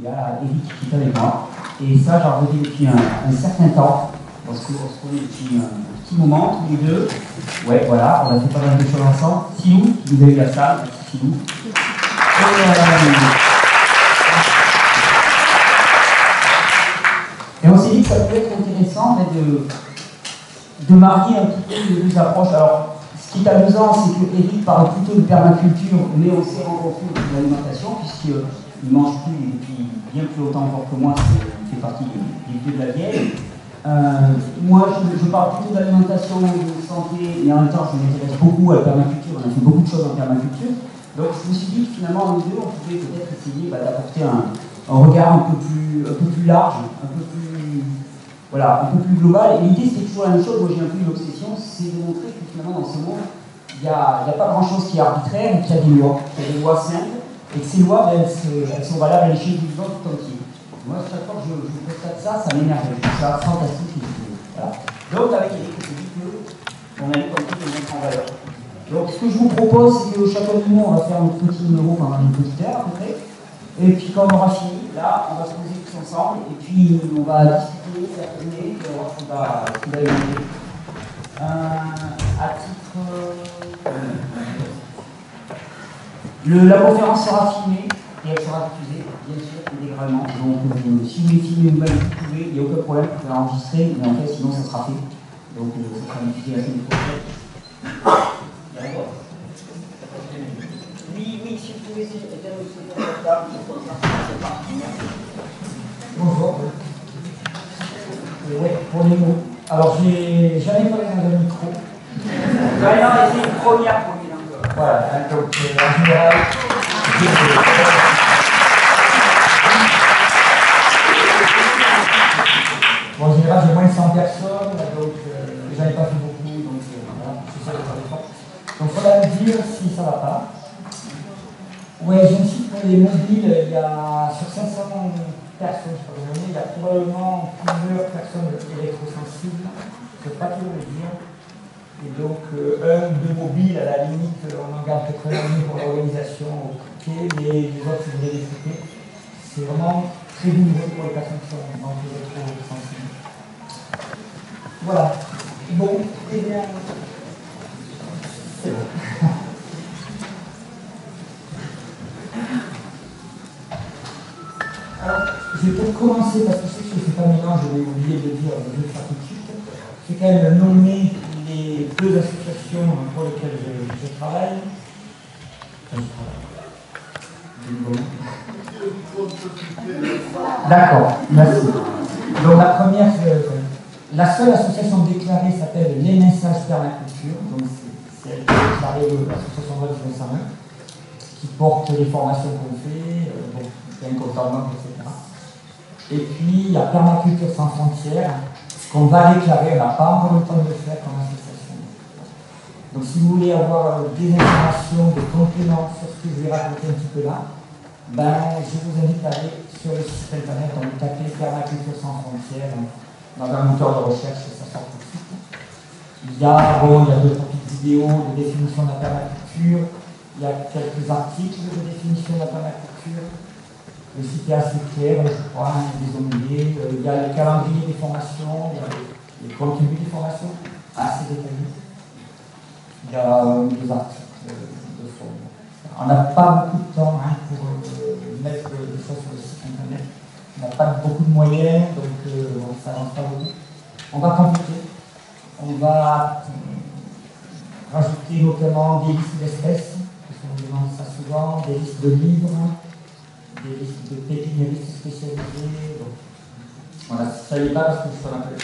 il y a Eric qui est avec moi. Et ça, j'en reviens depuis un certain temps, parce qu'on se connaît depuis un petit moment, tous les deux. Ouais, voilà, on a fait pas mal de choses ensemble. Silou, qui nous a eu la salle, merci Silou. Et on s'est dit que ça pouvait être intéressant de marier un petit peu les deux approches. Alors, ce qui est amusant, c'est que Eric parle plutôt de permaculture, mais on s'est rencontrés autour de l'alimentation, puisqu'il ne mange plus depuis bien plus longtemps encore que moi, il fait partie des vieux de la vieille. Moi, je parle plutôt d'alimentation, de santé, mais en même temps, je m'intéresse beaucoup à la permaculture, on a fait beaucoup de choses en permaculture. Donc, je me suis dit que finalement, nous deux, on pouvait peut-être essayer d'apporter un regard un peu plus large, un peu plus global. Et l'idée, c'est toujours la même chose. Moi, j'ai un peu une obsession, c'est de montrer que finalement, dans ce monde, il n'y a pas grand-chose qui est arbitraire, mais qu'il y a des lois. Il y a des lois simples, et que ces lois, elles sont valables à l'échelle du vivant tout entier. Moi, chaque fois que je constate ça, ça m'énerve. Je trouve ça fantastique. Voilà. Donc, avec Eric, on s'est dit qu'on allait tenter de mettre en valeur. Donc, ce que je vous propose, c'est que chacun de nous, on va faire notre petit numéro pendant une petite heure, à peu près. Et puis, quand on aura fini, là, on va se poser tous ensemble, et puis on va discuter, s'affirmer, et on va voir ce qu'il va évoluer. À titre. La conférence sera filmée, et elle sera diffusée, bien sûr, intégralement. Donc, si vous voulez filmer vous-même, vous pouvez, il n'y a aucun problème, vous pouvez enregistrer, mais en fait, sinon, ça sera fait. Donc, ça sera diffusé la semaine prochaine. Oui, si vous pouvez éteindre le portable. Bonjour. Oui, pour les mots. Alors, j'ai jamais parlé dans un micro. Vraiment, c'est une première pour lui. Voilà, donc en général. Bon, en général, j'ai moins de 100 personnes, donc j'en ai pas fait beaucoup, donc voilà, c'est ça que je fais. Donc, il faudra me dire si ça va pas. Ouais, je me cite pour les mobiles, il y a sur 500 personnes, je crois, il y a probablement plusieurs personnes électrosensibles, je ne sais pas qui le dire. Et donc, un ou deux mobiles, à la limite, on en garde 80 pour l'organisation au criquet, mais les autres, si vous voulez les traiter, c'est vraiment très douloureux pour les personnes qui sont électrosensibles. Voilà. Bon, eh bien, c'est bon. Alors, je vais peut-être commencer, parce que je sais que je ne fais pas mélange, je vais oublier de le dire, je vais le faire tout de suite. Je vais quand même nommer les deux associations pour lesquelles je travaille. D'accord, merci. Donc la première, la seule association déclarée s'appelle Les Messages Permaculture, donc c'est elle qui est déclarée l'association de 1901, qui porte les formations qu'on fait, un contentement, etc. Et puis il y a Permaculture sans frontières, qu'on va déclarer, on n'a pas encore le temps de le faire comme association. Donc si vous voulez avoir des informations, des compléments sur ce que je vais raconter un petit peu là, je vous invite à aller sur le site internet, on vous tapez Permaculture sans frontières dans un moteur de recherche et ça sort tout de suite. Il y a deux petites vidéos de définition de la permaculture, il y a quelques articles de définition de la permaculture. Le site est assez clair, je crois, des onglets, il y a le calendrier des formations, il y a les contenus des formations, assez détaillés. Il y a des articles de forme. On n'a pas beaucoup de temps pour mettre des choses sur le site internet. On n'a pas beaucoup de moyens, donc on ne s'avance pas beaucoup. On va compliquer. On va rajouter notamment des listes d'espèces, parce qu'on demande ça souvent, des listes de livres, des listes de pépiniéristes spécialisés. Donc, voilà, ça n'est pas parce que je fais un peu de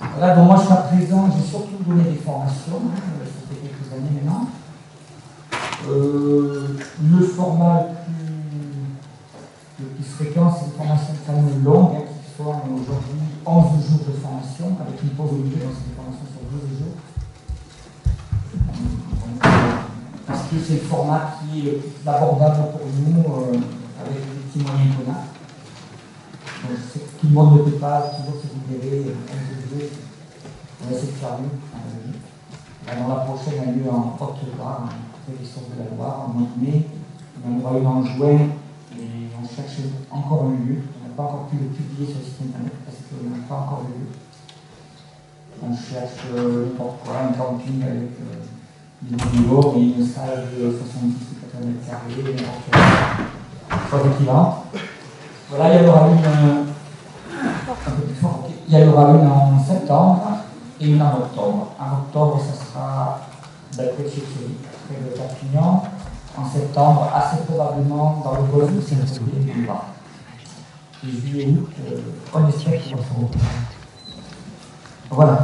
voilà, donc moi jusqu'à présent, j'ai surtout donné des formations, ça fait quelques années maintenant. Le format le plus fréquent, c'est des formations quand même longues, qui forment aujourd'hui 11 jours de formation, avec une pause au milieu, donc c'est des formations sur 12 jours. Parce que c'est le format qui est le plus abordable pour nous, avec les petits moyens qu'on a. Donc, tout le monde ne peut pas toujours se libérer 11 jours. On va essayer de faire mieux. Dans la prochaine, elle a lieu en Haute-Loire, près des sources de la Loire, en mois de mai. Il y en aura une en juin, Et on cherche encore un lieu. On n'a pas encore pu le publier sur le site internet parce qu'on n'a pas encore de lieu. On cherche n'importe quoi, un camping avec des bureaux et une salle de 70 ou 80 mètres carrés, soit équivalente. Voilà, il y en aura une un peu plus fort. Il y en aura une en septembre et une en octobre. En octobre, ça sera près de chez Thierry, près de Perpignan. En septembre, assez probablement dans le golfe de Saint-Tropez et du Var. Et juillet-août, on espère qu'il va faire. Voilà.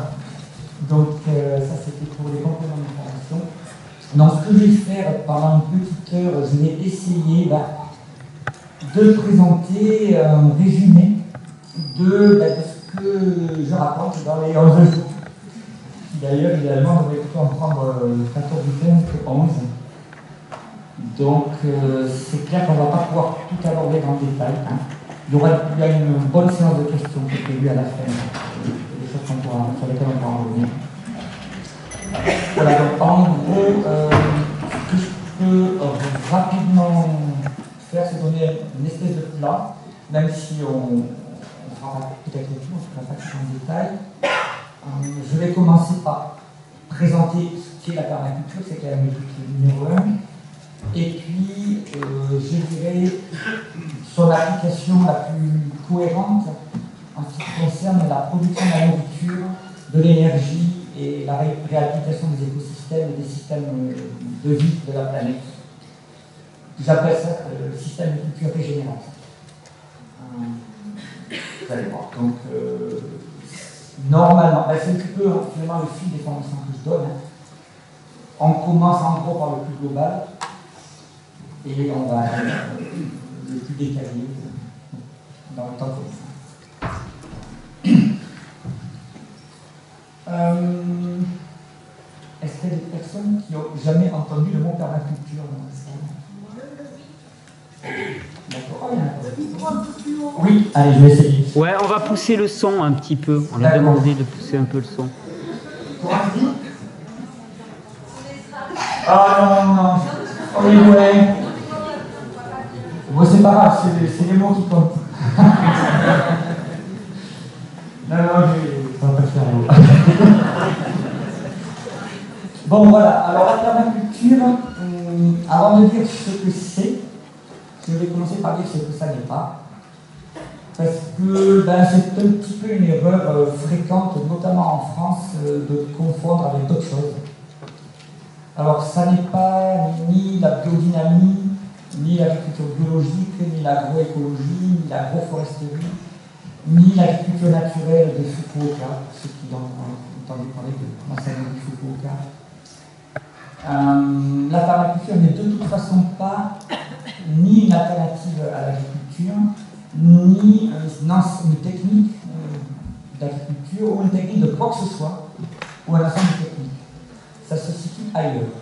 Donc, ça c'était pour les compléments d'information. Donc, ce que je vais faire pendant une petite heure, je vais essayer de présenter un résumé de ce que je raconte dans les 11 jours. D'ailleurs, idéalement, on devrait plutôt en prendre 14 du 15 que 11. Donc, c'est clair qu'on ne va pas pouvoir tout aborder dans le détail. Hein. Il y a une bonne séance de questions qui est prévue à la fin, des choses sur lesquelles on pourra revenir. Voilà, donc en gros, ce que je peux rapidement faire, c'est donner une espèce de plan, même si on fera peut-être tout, on ne fera pas tout en détail. Je vais commencer par présenter ce qu'est la permaculture, c'est quand même le numéro 1. Et puis, je dirais, son application la plus cohérente en ce qui concerne la production de la nourriture, de l'énergie et la réhabilitation des écosystèmes et des systèmes de vie de la planète. J'appelle ça le système de culture régénérative. Vous allez voir. Donc, normalement, c'est un petit peu finalement le fil des formations que je donne. On commence en gros par le plus global. Et on va le plus détaillé dans le temps que Est-ce qu'il y a des personnes qui n'ont jamais entendu le mot permaculture dans la salle? D'accord. Oh, oui, allez, je vais essayer. Ouais, on va pousser le son un petit peu. On a demandé de pousser un peu le son. Ah non. On est ouais. Bon, c'est pas grave, c'est les mots qui comptent. Non, ça va pas faire. Bon, voilà. Alors, la permaculture, avant de dire ce que c'est, je vais commencer par dire ce que ça n'est pas. Parce que c'est un petit peu une erreur fréquente, notamment en France, de confondre avec d'autres choses. Alors, ça n'est pas ni la biodynamie, ni l'agriculture biologique, ni l'agroécologie, ni l'agroforesterie, ni l'agriculture naturelle de Fukuoka, ceux qui ont entendu parler de l'enseignement de Fukuoka. La permaculture n'est de toute façon pas ni une alternative à l'agriculture, ni une technique d'agriculture ou une technique de quoi que ce soit, ou un ensemble de techniques. Ça se situe ailleurs.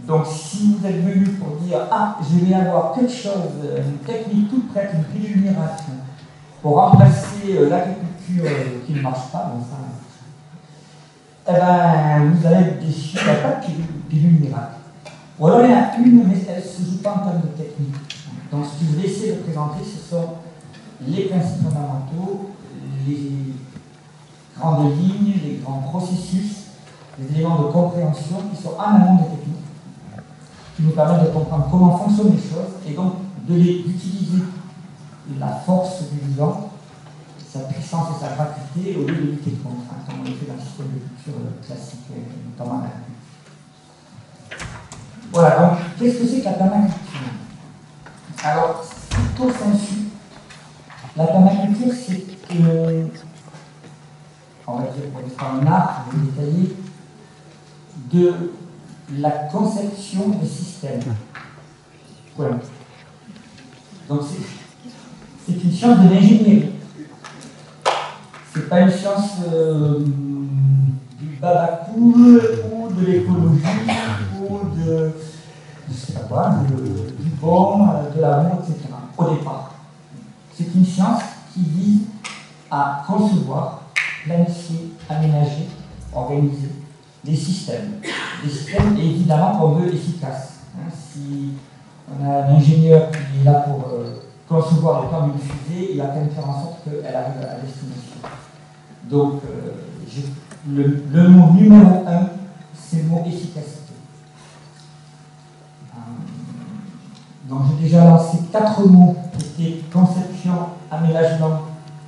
Donc si vous êtes venu pour dire « Ah, je vais avoir quelque chose, une technique toute prête, une pilule miracle, pour remplacer l'agriculture qui ne marche pas, bon ça, eh ben, vous allez être déçus, il n'y a pas de pilule miracle. Ou alors il y en a une, mais elle ne se joue pas en termes de technique. Donc ce que je vais essayer de présenter, ce sont les principes fondamentaux, les grandes lignes, les grands processus, les éléments de compréhension qui sont en amont des techniques, qui nous permettent de comprendre comment fonctionnent les choses et donc d'utiliser la force du vivant, sa puissance et sa gratuité au lieu de lutter contre, comme on le fait dans le système de culture classique, notamment la culture. Voilà, donc qu'est-ce que c'est que la permaculture? Alors, plutôt sensu, la permaculture, c'est on va dire pour être un art détaillé, de la conception des systèmes. Voilà. Donc c'est une science de l'ingénierie. C'est pas une science du babacool ou de l'écologie ou de je sais pas quoi, du bon, de l'amour, etc. Au départ. C'est une science qui vise à concevoir, planifier, aménager, organiser des systèmes. Des systèmes évidemment qu'on veut efficaces. Si On a un ingénieur qui est là pour concevoir le plan d'une fusée, il a quand même faire en sorte qu'elle arrive à destination. Donc, le mot numéro 1, c'est le mot efficacité. Donc, j'ai déjà lancé 4 mots qui étaient conception, aménagement,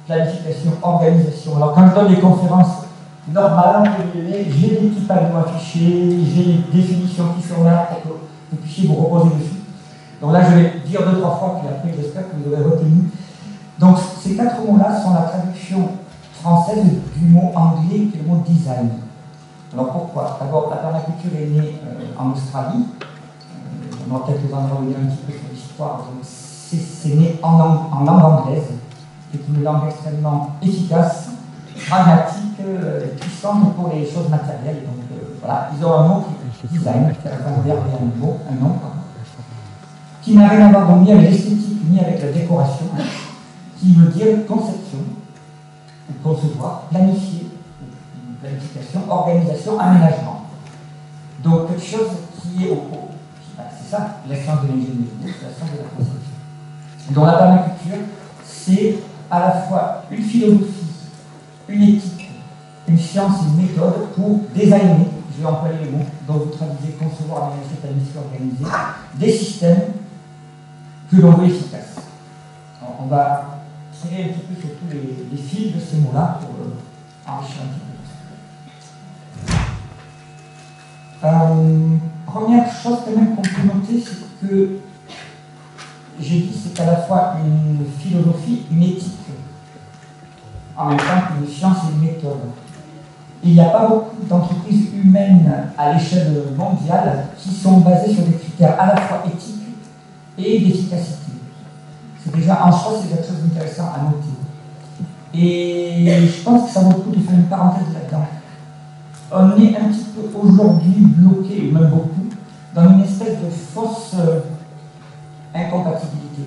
planification, organisation. Alors, quand je donne des conférences normales, j'ai des petits panneaux affichés, j'ai des définitions qui sont là pour que vous puissiez vous reposer dessus. Donc là, je vais dire 2-3 fois, puis après, j'espère que vous aurez retenu. Donc, ces 4 mots-là sont la traduction française du mot anglais qui est le mot design. Alors pourquoi? D'abord, la permaculture est née en Australie. On va peut-être vous en revenir un petit peu sur l'histoire. C'est né en langue anglaise, qui est une langue extrêmement efficace, pragmatique, puissante pour les choses matérielles. Donc voilà, ils ont un mot qui est design, qui a un verbe et un nom, qui n'a rien à voir donc ni avec l'esthétique, ni avec la décoration, qui veut dire conception, concevoir, planifier, planification, organisation, aménagement. Donc quelque chose qui est c'est ça, la science de l'ingénierie, la science de la conception. Donc la permaculture, c'est à la fois une philosophie, une éthique, une science et une méthode pour designer, je vais employer les mots, dont vous traduisez concevoir, aménager, planifier, organiser, des systèmes que l'on veut efficaces. Alors, on va tirer un petit peu sur tous les fils de ces mots-là pour enrichir un petit peu. Première chose quand même qu'on peut noter, c'est que j'ai dit c'est à la fois une philosophie, une éthique, en même temps qu'une science et une méthode. Et il n'y a pas beaucoup d'entreprises humaines à l'échelle mondiale qui sont basées sur des critères à la fois éthiques et d'efficacité. C'est déjà en soi, c'est quelque chose d'intéressant à noter. Et je pense que ça vaut le coup de faire une parenthèse là-dedans. On est un petit peu aujourd'hui bloqué, ou même beaucoup, dans une espèce de fausse incompatibilité.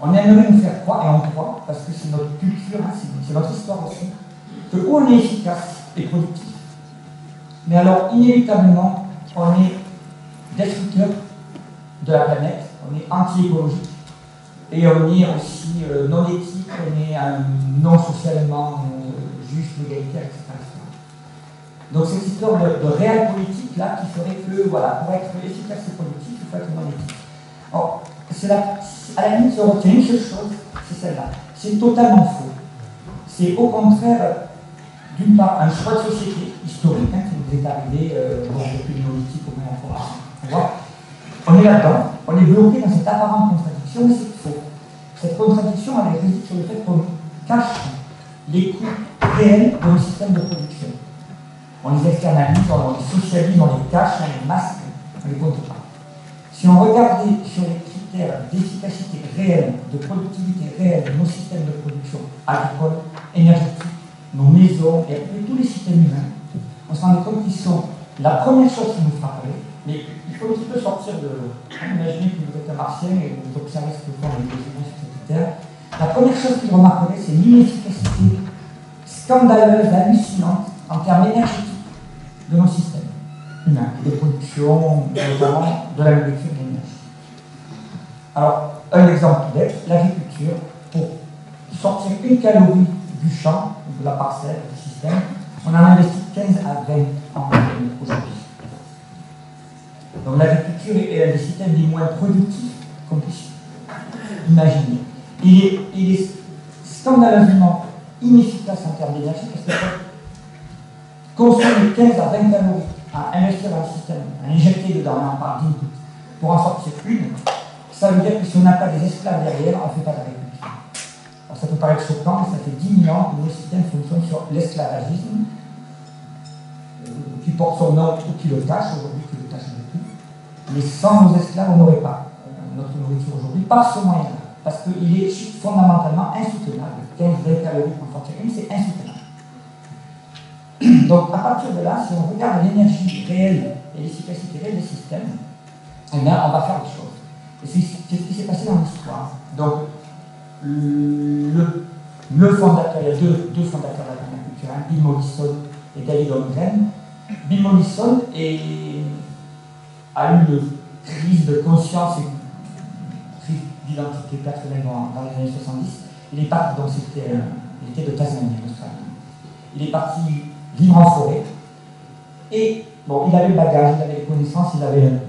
On aimerait nous faire croire, et on croit, parce que c'est notre culture, c'est notre histoire aussi, que on est efficace et productif. Mais alors, inévitablement, on est destructeur de la planète, on est anti-écologique, et on est aussi non éthique, on est non socialement juste, égalitaire, etc. Donc c'est cette histoire de réel politique là qui ferait que, voilà, pour être efficace et productif, il faut être non éthique. Alors, à la limite, je retiens une seule chose, c'est celle-là. C'est totalement faux. C'est au contraire, d'une part, un choix de société historique qui nous est arrivé depuis le néolithique au Moyen-Orient. On est là-dedans, on est bloqué dans cette apparente contradiction, mais c'est faux. Cette contradiction, elle réside sur le fait qu'on cache les coûts réels de nos systèmes de production. On les externalise, on les socialise, on les cache, on les masque, on ne les compte pas. Si on regardait sur les critères d'efficacité réelle, de productivité réelle de nos systèmes de production agricoles, énergétiques, nos maisons et tous les systèmes humains, on se rendait compte qu'ils sont la première chose qui nous frapperait, mais il faut un petit peu sortir de... Imaginez que vous êtes un martien et vous observez ce que font les humains sur cette terre. La première chose qu'ils remarqueraient, c'est l'inefficacité scandaleuse, hallucinante, en termes énergétiques, de nos systèmes humains, de production, notamment de l'agriculture et de l'énergie. Alors, un exemple bête, l'agriculture, pour sortir une calorie du champ, de la parcelle, du système, on en investit 15 à 20 en aujourd'hui. Donc l'agriculture est un des systèmes les moins productifs qu'on puisse imaginer. Il est scandaleusement inefficace en termes d'énergie parce que consommer 15 à 20 calories à investir dans le système, à injecter dedans, on en parle d'input, pour en sortir une, ça veut dire que si on n'a pas des esclaves derrière, on ne fait pas d'agriculture. Alors ça peut paraître choquant, mais ça fait 10 000 ans que le système fonctionne sur l'esclavagisme, qui porte son nom ou qui le cache, aujourd'hui qui le cache beaucoup. Mais sans nos esclaves, on n'aurait pas notre nourriture aujourd'hui, par ce moyen-là. Parce qu'il est fondamentalement insoutenable. 15-20 calories pour en sortir une, c'est insoutenable. Donc, à partir de là, si on regarde l'énergie réelle et l'efficacité réelle des systèmes, eh bien, on va faire des choses. Et c'est ce qui s'est passé dans l'histoire. Donc, le fondateur, il y a deux fondateurs de la permaculture, Bill Mollison et David Holmgren. Bill Mollison a eu une crise de conscience crise d'identité personnelle dans les années 70. Il est parti, donc il était de Tasmanie, en Australie. Il est parti vivre en forêt. Et bon, il avait le bagage, il avait les connaissances, il avait une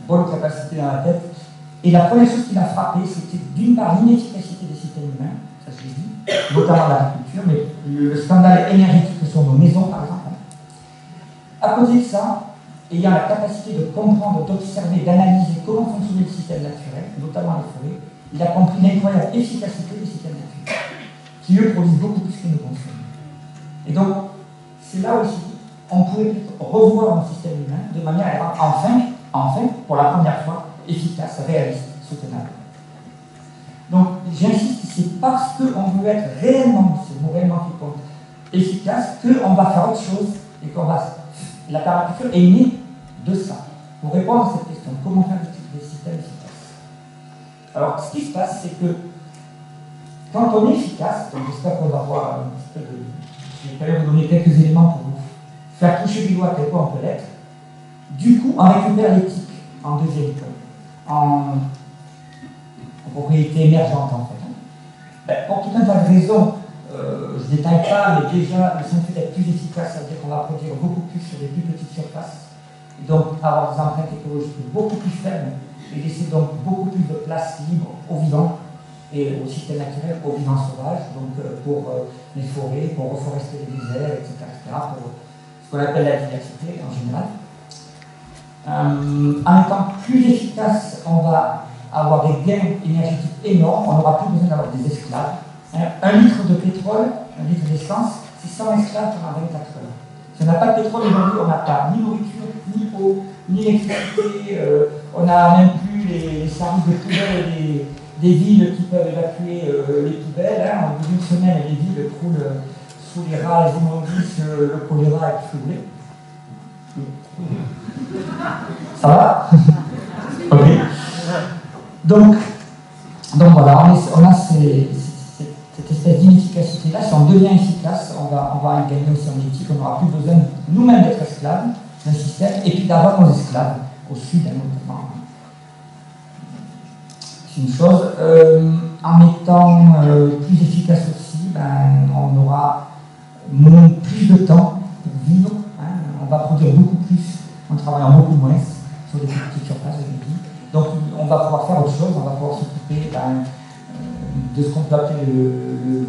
bonne capacité dans la tête. Et la première chose qui l'a frappé, c'était d'une part l'inefficacité des systèmes humains, ça je l'ai dit, notamment l'agriculture, mais le scandale énergétique sur nos maisons, par exemple. À côté de ça, ayant la capacité de comprendre, d'observer, d'analyser comment fonctionnait le système naturel, notamment les forêts, il a compris l'incroyable efficacité des systèmes naturels, qui eux produisent beaucoup plus que nous consommons. Et donc, c'est là aussi, on pourrait revoir un système humain de manière à être enfin, pour la première fois, efficace, réaliste, soutenable. Donc, j'insiste, c'est parce qu'on veut être réellement, c'est le mot réellement qui compte, efficace, qu'on va faire autre chose et qu'on va. La permaculture est née de ça, pour répondre à cette question, comment faire des systèmes efficaces. Alors, ce qui se passe, c'est que quand on est efficace, donc j'espère qu'on va voir un petit peu de. Je vais quand même vous donner quelques éléments pour vous faire toucher du doigt à quel point on peut l'être. Du coup, on récupère l'éthique en deuxième école, en propriété émergente en fait. Ben, pour tout un tas de raisons, je ne détaille pas, mais déjà, le simple fait d'être plus efficace, ça veut dire qu'on va produire beaucoup plus sur des plus petites surfaces, et donc avoir des empreintes écologiques beaucoup plus faibles, et laisser donc beaucoup plus de place libre aux vivants et au système naturel, aux vivants sauvages, donc pour les forêts, pour reforester les déserts, etc., pour ce qu'on appelle la diversité en général. En étant plus efficace, on va avoir des gains énergétiques énormes, on n'aura plus besoin d'avoir des esclaves. Un litre de pétrole, un litre d'essence, c'est 100 esclaves pendant 24 heures. Si on n'a pas de pétrole aujourd'hui, on n'a pas ni nourriture, ni eau, ni électricité, on n'a même plus les services de poubelle des villes qui peuvent évacuer les poubelles. Hein. En bout d'une semaine, les villes croulent sous les rats, les immondices, le choléra et tout ce que vous voulez. Ça va? Ok. Donc voilà, on a cette espèce d'inefficacité-là. Si on devient efficace, on va gagner aussi en éthique. On n'aura plus besoin nous-mêmes d'être esclaves d'un système et puis d'avoir nos esclaves au sud, notamment. C'est une chose. En étant plus efficace aussi, on aura plus de temps pour vivre. Hein. On va produire beaucoup plus en travaillant beaucoup moins sur des petites surfaces, je l'ai dit. Donc on va pouvoir faire autre chose, on va pouvoir s'occuper de ce qu'on peut appeler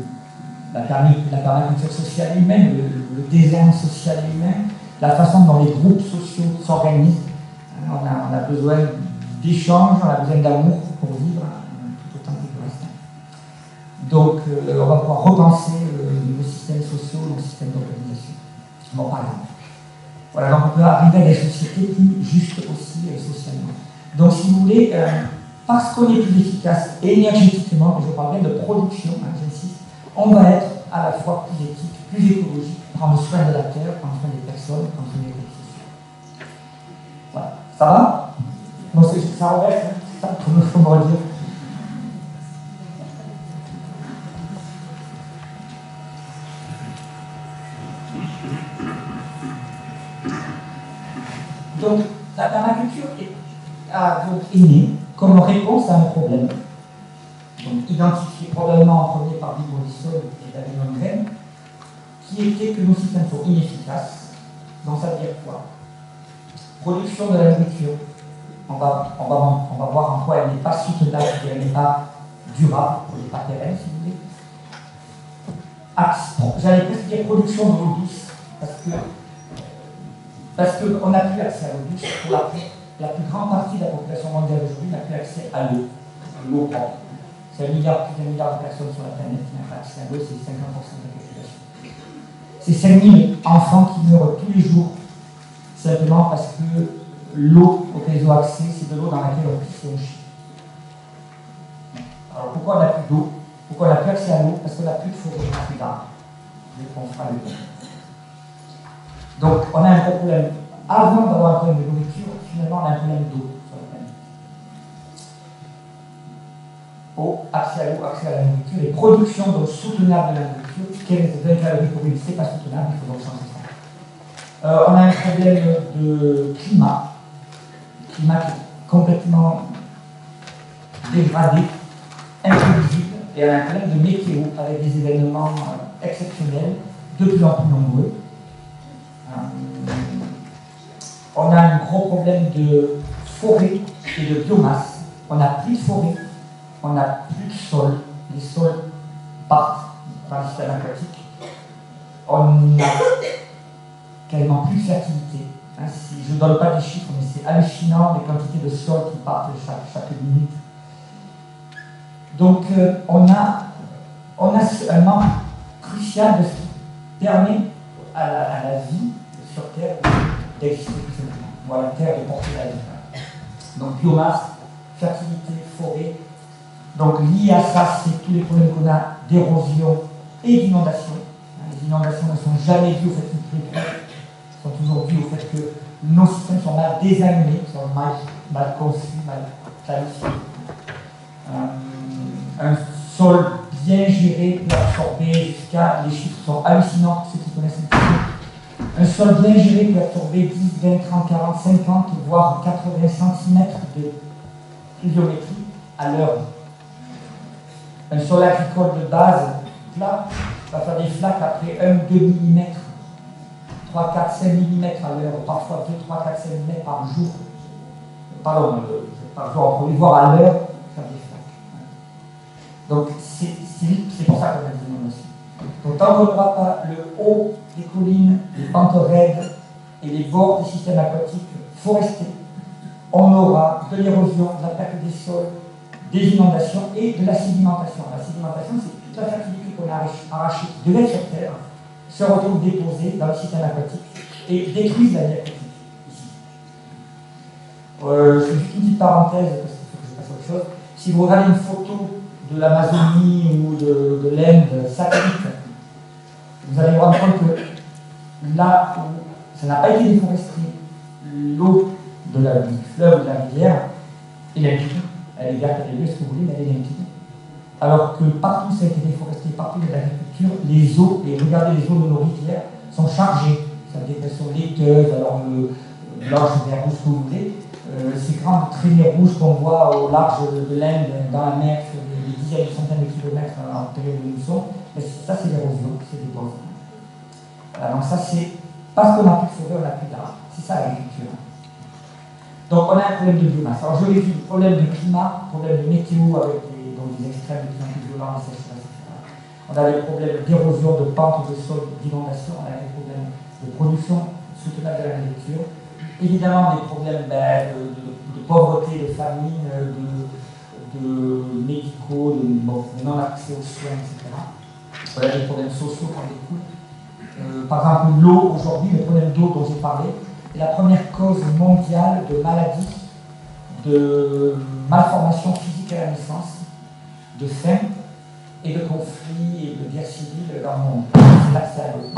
la permaculture sociale et humaine, le design social et humain, la façon dont les groupes sociaux s'organisent. On a besoin d'échanges, on a besoin d'amour pour vivre, tout autant que le reste. Donc on va pouvoir repenser nos systèmes sociaux, nos systèmes d'organisation. Bon, par exemple. Voilà, donc on peut arriver à des sociétés plus justes aussi socialement. Donc si vous voulez, parce qu'on est plus efficace énergétiquement, et je parle bien de production, hein, j'insiste, on va être à la fois plus éthique, plus écologique, prendre soin de la terre, prendre soin des personnes, prendre soin des groupes sociaux. Voilà, ça va? Bon, ça revêt, hein, c'est ça, comme il faut me redire. Donc, la permaculture est née comme réponse à un problème, donc identifié probablement en premier par Bill Mollison et David Lundgren, qui était que nos systèmes sont inefficaces. Donc ça veut dire quoi? Production de la nourriture, on va voir en quoi elle n'est pas soutenable, elle n'est pas durable, elle n'est pas pérenne, si vous voulez. J'allais presque dire production de l'eau douce, parce qu'on n'a plus accès à l'eau douce. Pour la plus grande partie de la population mondiale aujourd'hui n'a plus accès à l'eau propre. C'est plus d'un milliard de personnes sur la planète qui n'ont pas accès à l'eau, c'est 50% de la population. C'est 5000 enfants qui meurent tous les jours, simplement parce que l'eau auquel ils ont accès, c'est de l'eau dans laquelle on pisse et on chie. Alors pourquoi on n'a plus d'eau? Pourquoi on n'a plus accès à l'eau? Parce qu'on n'a plus de forêt, on n'a plus d'arbres. On fera le temps. Donc, on a un problème. Avant d'avoir un problème de nourriture, finalement, on a un problème d'eau sur la planète. Eau, accès à l'eau, accès à la nourriture, et production donc soutenable de la nourriture. Quelle est cette calories pour une? C'est pas soutenable, il faut donc changer ça. On a un problème de climat qui est complètement dégradée, imprévisible, et on a un problème de météo avec des événements exceptionnels, de plus en plus nombreux. On a un gros problème de forêt et de biomasse. On n'a plus de forêt, on n'a plus de sol. Les sols partent dans le système aquatique. On n'a quasiment plus de fertilité. Je ne donne pas des chiffres, mais c'est hallucinant les quantités de sol qui partent chaque minute. Donc on a un manque crucial de ce qui permet à la vie sur Terre d'exister tout simplement, ou à la Terre de porter la vie. Donc biomasse, fertilité, forêt. Donc lié à ça, c'est tous les problèmes qu'on a d'érosion et d'inondation. Les inondations ne sont jamais dues au fait qu'il pleut trop, sont toujours dues au fait que nos systèmes sont mal designés, sont mal conçus, mal planifiés. Un sol bien géré peut absorber jusqu'à, les chiffres sont hallucinants pour ceux qui connaissent un petit peu. Un sol bien géré peut absorber 10, 20, 30, 40, 50, voire 80 cm de pluviométrie à l'heure. Un sol agricole de base plat va faire des flaques après 1, 2 mm, 3, 4, 5 mm à l'heure, parfois 2, 3, 4, 5 mm par jour. Pardon, par jour, on peut les voir à l'heure faire des flaques. Donc c'est pour ça qu'on a des inondations. Donc tant qu'on n'aura pas le haut des collines, les pentes raides et les bords des systèmes aquatiques forestés, on aura de l'érosion, de la perte des sols, des inondations et de la sédimentation. La sédimentation, c'est toute la fertilité qu'on a arrachée de l'être sur Terre, se retrouve déposée dans le système aquatique et détruise la vie aquatique. Ici. C'est juste une petite parenthèse, parce qu'il faut que je passe à autre chose. Si vous regardez une photo de l'Amazonie ou de l'Inde satellite, vous allez vous rendre compte que là où ça n'a pas été déforesté, l'eau du fleuve ou de la rivière est limpide. Elle est verte, elle est bleue, ce que vous voulez, mais elle est limpide. Alors que partout ça a été déforesté, partout il y a de l'agriculture, les eaux, et regardez les eaux de nos rivières, sont chargées. Ça veut dire qu'elles sont laiteuses, alors blanche, vert, rouge, ce que vous voulez. Ces grandes traînées rouges qu'on voit au large de l'Inde, dans la mer, sur des dizaines, des centaines de kilomètres en période de mousson, ça c'est l'érosion, c'est des pauses. Donc ça c'est parce qu'on n'a plus de forêt, on n'a plus d'arbres. C'est ça l'agriculture. Donc on a un problème de biomasse. Alors je l'ai vu, problème de climat, problème de météo avec des extrêmes de plus en plus violents, etc. On a des problèmes d'érosion, de pente, de sol, d'inondation, on a des problèmes de production soutenable de l'agriculture. Évidemment des problèmes de pauvreté, de famine, de médicaux, de non-accès aux soins, etc. On a des problèmes sociaux qui en découlent. Par exemple, l'eau, aujourd'hui, le problème d'eau dont j'ai parlé, est la première cause mondiale de maladies, de malformations physiques à la naissance, de faim et de conflits et de guerres civiles dans le monde. C'est là que ça arrive.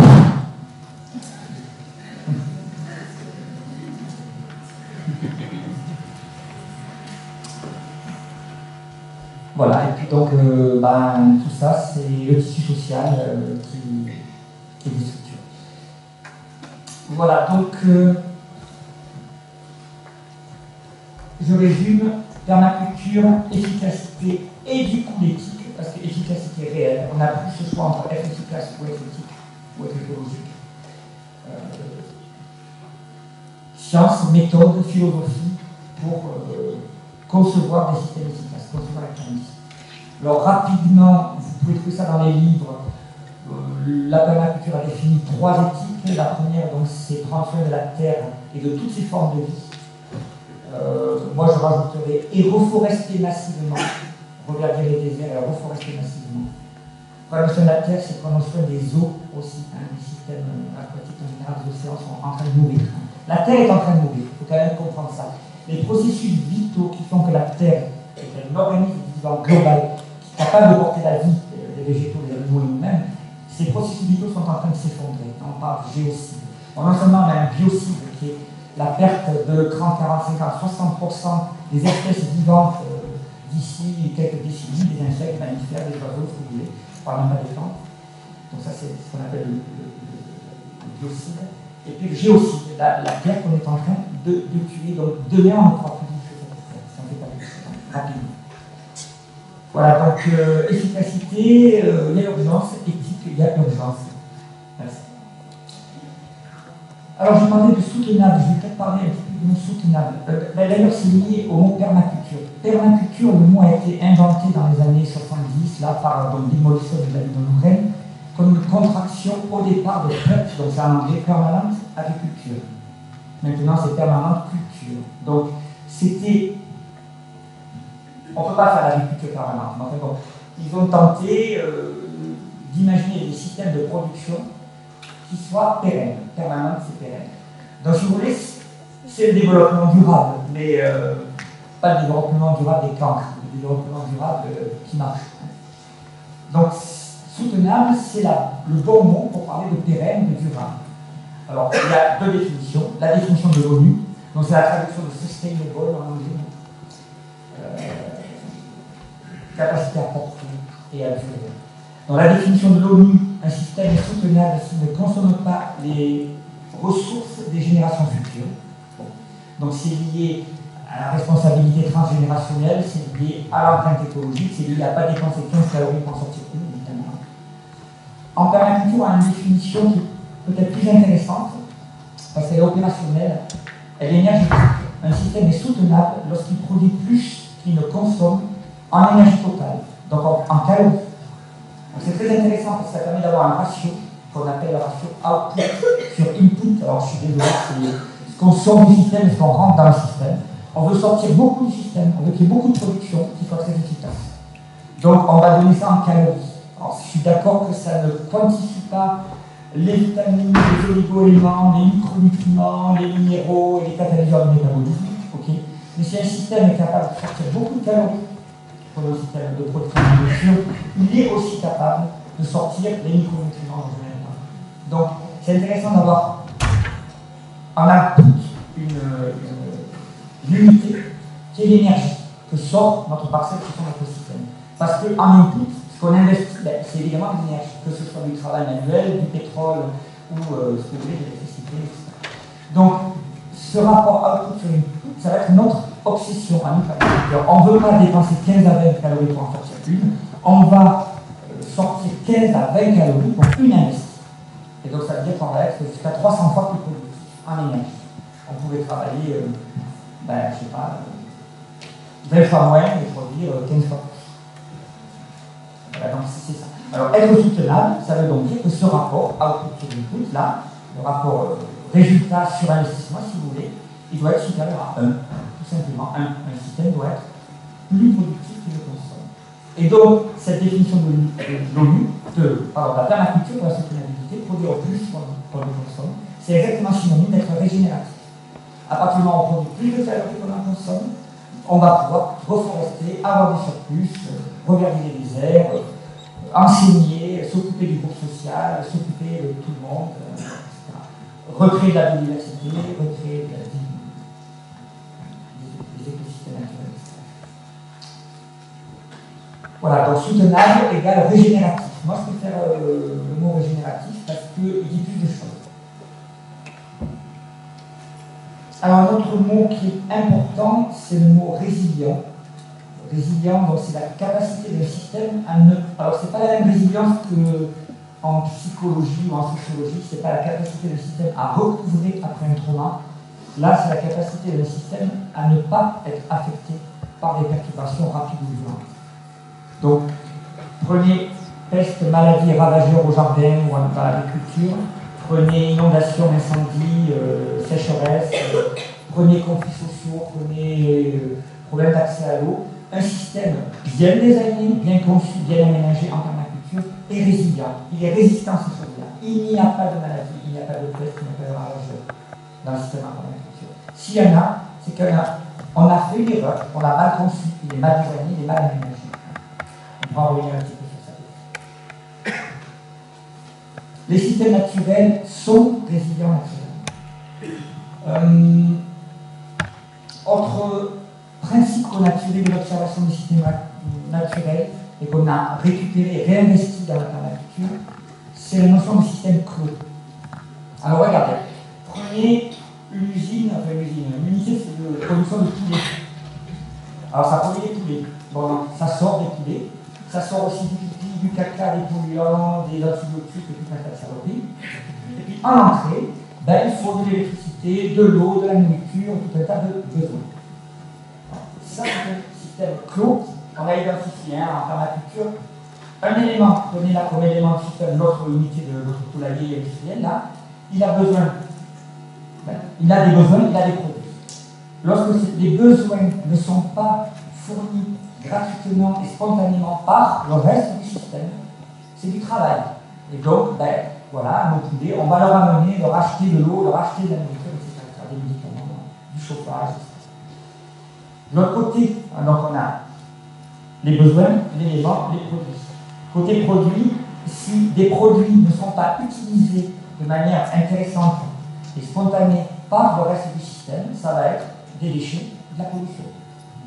Voilà, et puis donc, tout ça, c'est le tissu social qui est déstructuré. Voilà, donc, je résume, permaculture, efficacité et du coup l'éthique, parce que l'efficacité est réelle, on n'a plus ce choix entre être efficace ou être éthique, ou être écologique. Science, méthode, philosophie pour concevoir des systèmes efficaces, concevoir la planète. Alors rapidement, vous pouvez trouver ça dans les livres. La permaculture a défini 3 éthiques. La première, donc, c'est prendre soin de la terre et de toutes ses formes de vie. Moi, je rajouterais et reforester massivement. Regardez les déserts et reforester massivement. Prendre soin de la terre, c'est prendre soin des eaux aussi. Les systèmes aquatiques en général, les océans sont en train de mourir. La terre est en train de mourir. Il faut quand même comprendre ça. Les processus vitaux qui font que la terre est un organisme vivant global qui est capable de porter la vie des végétaux, des animaux et nous-mêmes, ces processus vitaux sont en train de s'effondrer. On parle de géocide. Non seulement on a un biocide qui est la perte de 30, 40, 50, 60% des espèces vivantes d'ici quelques décennies, des insectes, mammifères, des oiseaux, ce que vous voulez, je parle même pas des plantes. Donc ça c'est ce qu'on appelle le biocide. Et puis le géocide, la terre qu'on est en train de tuer. Donc demain on ne pourra plus vivre sur cette terre, si on ne fait pas de rapidement. Voilà, donc efficacité, il y a urgence, éthique, il y a urgence. Merci. Alors je parlais de soutenable, je vais peut-être parler un petit peu du mot soutenable. D'ailleurs c'est lié au mot permaculture. Permaculture, le mot a été inventé dans les années 70, là, par Bill Mollison et David O'Neill, comme une contraction au départ de PEP, donc c'est en anglais Permanent Agriculture. Maintenant c'est Permanente Culture. Donc c'était... On ne peut pas faire l'agriculture permanente. Enfin, bon, ils ont tenté d'imaginer des systèmes de production qui soient pérennes. Permanente, c'est pérenne. Donc, si vous voulez, c'est le développement durable, mais pas le développement durable des cancres, le développement durable qui marche. Donc, soutenable, c'est le bon mot pour parler de pérenne, de durable. Alors, il y a deux définitions. La définition de l'ONU, donc c'est la traduction de sustainable en anglais. Capacité à porter et à durer. Dans la définition de l'ONU, un système est soutenable s'il ne consomme pas les ressources des générations futures. Bon. Donc c'est lié à la responsabilité transgénérationnelle, c'est lié à l'empreinte écologique, c'est lié à ne pas dépenser 15 calories pour en sortir une, évidemment. En permaculture, on a une définition qui est peut-être plus intéressante, parce qu'elle est opérationnelle, elle est énergétique. Un système est soutenable lorsqu'il produit plus qu'il ne consomme en énergie totale, donc en calories. C'est très intéressant parce que ça permet d'avoir un ratio qu'on appelle le ratio output sur input. Alors je suis désolé, c'est ce qu'on sort du système et ce qu'on rentre dans le système. On veut sortir beaucoup du système, on veut qu'il y ait beaucoup de production qui soit très efficace. Donc on va donner ça en calories. Alors je suis d'accord que ça ne quantifie pas les vitamines, les oligo-éléments, les micronutriments, les minéraux et les catalyseurs de métabolisme. Okay. Mais si un système est capable de sortir beaucoup de calories, pour le système de production de nourriture, il est aussi capable de sortir les micronutriments en général. Donc, c'est intéressant d'avoir en output une unité qui est l'énergie que sort notre parcelle, qui sort notre système. Parce qu'en input, ce qu'on investit, c'est évidemment de l'énergie, que ce soit du travail manuel, du pétrole ou ce que vous voulez, de l'électricité, etc. Donc, ce rapport output sur input, ça va être notre obsession à nous. On ne veut pas dépenser 15 à 20 calories pour en sortir une, on va sortir 15 à 20 calories pour une investie. Et donc ça veut dire qu'on va être jusqu'à 300 fois plus productif en énergie. On pouvait travailler, je ne sais pas, 20 fois moins et produire 15 fois plus. Voilà, donc c'est ça. Alors être soutenable, ça veut donc dire que ce rapport output sur input, là, le rapport résultat sur investissement, si vous voulez, il doit être supérieur à 1. Tout simplement, un système doit être plus productif qu'il le consomme. Et donc, cette définition de l'ONU, de la permaculture pour la soutenabilité, produire plus qu'on le consomme, c'est exactement synonyme d'être régénératif. À partir du moment où on produit plus de calories qu'on en consomme, on va pouvoir reforester, avoir des surplus, regarder les déserts, enseigner, s'occuper du groupe social, s'occuper de tout le monde, etc. Recréer de la biodiversité, recréer de la vie. Voilà, donc soutenable égale régénératif. Moi, je préfère le mot régénératif parce qu'il dit plus de choses. Alors, un autre mot qui est important, c'est le mot résilient. Résilient, donc c'est la capacité d'un système à ne... Alors, c'est pas la même résilience qu'en psychologie ou en sociologie, c'est pas la capacité d'un système à recouvrer après un trauma. Là, c'est la capacité d'un système à ne pas être affecté par des perturbations rapides ou violentes. Donc, prenez peste, maladie, ravageurs au jardin ou dans l'agriculture, prenez inondation, incendie, sécheresse, prenez conflits sociaux, prenez problème d'accès à l'eau. Un système bien designé, bien conçu, bien aménagé en permaculture est résilient. Il est résistant à ces choses-là. Il n'y a pas de maladie, il n'y a pas de peste, il n'y a pas de ravageurs dans le système en permaculture. S'il y en a, c'est qu'on a fait une erreur, on l'a mal conçu, il est mal designé, il est mal aménagé. On va revenir un petit peu sur ça. Les systèmes naturels sont résilients naturellement. Autre principe qu'on a tiré de l'observation des systèmes naturels et qu'on a récupéré et réinvesti dans la permaculture, c'est la notion de système clos. Alors regardez, prenez une unité, c'est de production de poulets. Alors ça produit des poulets. Bon, ça sort des poulets. ça sort aussi du pipi, du caca, des polluants, des antibiotiques et tout un tas de saloperies. Et puis en entrée, ben, il faut de l'électricité, de l'eau, de la nourriture, tout un tas de besoins. Ça, c'est un système clos qu'on a identifié en permaculture. Un élément, donné là comme élément du système, notre unité de notre poulailler industriel, là, il a besoin, il a des besoins, il a des produits. Lorsque les besoins ne sont pas fournis gratuitement et spontanément par le reste du système, c'est du travail. Et donc, ben, voilà, nos poulets, on va leur amener, leur acheter de l'eau, leur acheter de la nourriture, etc., des médicaments, du chauffage, etc. De l'autre côté, donc on a les besoins, l'élément, les produits. Côté produits, si des produits ne sont pas utilisés de manière intéressante et spontanée par le reste du système, ça va être des déchets, de la pollution.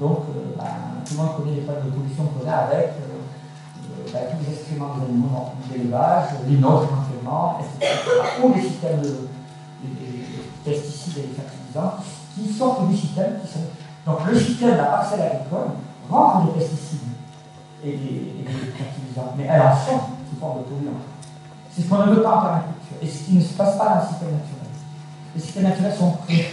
Donc, tout le monde connaît les problèmes de pollution qu'on a avec tous les excréments des animaux d'élevage, les nôtres éventuellement, etc. Ou les systèmes de pesticides et fertilisants qui sortent du système. Donc, le système de la parcelle agricole rentre des pesticides et des fertilisants, mais elle en sort sous forme de polluants. C'est ce qu'on ne veut pas en permaculture, et ce qui ne se passe pas dans le système naturel. Les systèmes naturels sont prêts.